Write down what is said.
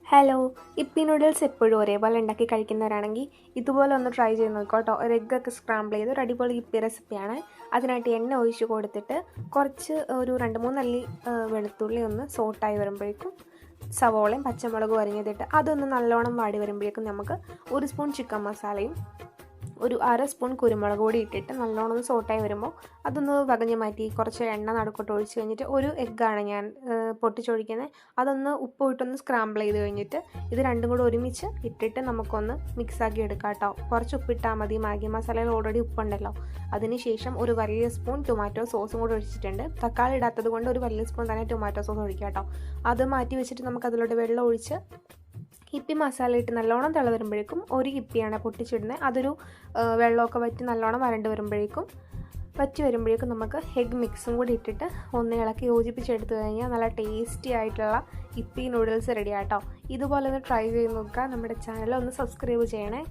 Hello, ഇപ്പി noodles എപ്പോഴും ഒരേപോലെ ഉണ്ടാക്കി കഴിക്കുന്നവരാണെങ്കിൽ ഇതുപോലെ ഒന്ന് ട്രൈ ചെയ്ത് നോക്കുക കേട്ടോ. ഒരു എഗ്ഗൊക്കെ സ്ക്രാമ്പിൾ ചെയ്ത് ഒരു അടിപൊളി ഇപ്പി റെസിപ്പിയാണ്. അതിനായിട്ട് എണ്ണ ഒഴിച്ച് കൊടുത്തിട്ട് കുറച്ച് ഒരു 2-3 അല്ലി വെളുത്തുള്ളി ഒന്ന് സോട്ടായി വരുമ്പോഴേക്കും സവോളയും പച്ചമുളകും അരിഞ്ഞതിട്ട് അതൊന്ന് നല്ലോണം വാടി വരുമ്പോഴേക്കും നമുക്ക് 1 സ്പൂൺ ചിക്കൻ മസാലയും ഒരു 1/2 സ്പൂൺ കുരുമുളക് പൊടി ഇട്ടിട്ട് നല്ലോണം ഒന്ന് സോട്ടായി വരുമ്പോൾ അതൊന്ന് വകഞ്ഞ് മാറ്റി കുറച്ച് എണ്ണ നടുക്കോട്ട് ഒഴിച്ച് കഴിഞ്ഞിട്ട് ഒരു എഗ്ഗാണ് ഞാൻ പൊട്ടിച്ചൊഴിക്കുന്നത്. അതൊന്ന് ഉപ്പ് ഇട്ടൊന്ന് സ്ക്രാമ്പിൾ ചെയ്ത് കഴിഞ്ഞിട്ട് ഇത് രണ്ടും കൂടെ ഒരുമിച്ച് ഇട്ടിട്ട് നമുക്കൊന്ന് മിക്സാക്കി എടുക്കാം കേട്ടോ. കുറച്ച് ഉപ്പിട്ടാൽ മതി, മാഗി മസാലയിൽ ഓൾറെഡി ഉപ്പുണ്ടല്ലോ. അതിനുശേഷം ഒരു വലിയ സ്പൂൺ ടൊമാറ്റോ സോസും കൂടെ ഒഴിച്ചിട്ടുണ്ട്. തക്കാളി ഇടാത്തത് കൊണ്ട് ഒരു വലിയ സ്പൂൺ തന്നെ ടൊമാറ്റോ സോസ് ഒഴിക്കാം കേട്ടോ. അത് മാറ്റി വെച്ചിട്ട് നമുക്ക് അതിലോട്ട് വെള്ളം ഒഴിച്ച് ഇപ്പി മസാല ഇട്ട് നല്ലോണം തിള വരുമ്പോഴേക്കും ഒരു ഇപ്പിയാണ് പൊട്ടിച്ചിടുന്നത്. അതൊരു വെള്ളമൊക്കെ വറ്റി നല്ലോണം വരണ്ട് വരുമ്പോഴേക്കും നമുക്ക് എഗ് മിക്സും കൂടി ഇട്ടിട്ട് ഒന്ന് ഇളക്കി യോജിപ്പിച്ചെടുത്ത് കഴിഞ്ഞാൽ നല്ല ടേസ്റ്റി ആയിട്ടുള്ള ഇപ്പി നൂഡിൽസ് റെഡി ആട്ടോ. ഇതുപോലെ ഒന്ന് ട്രൈ ചെയ്ത് നോക്കുക. നമ്മുടെ ചാനൽ ഒന്ന് സബ്സ്ക്രൈബ് ചെയ്യണേ.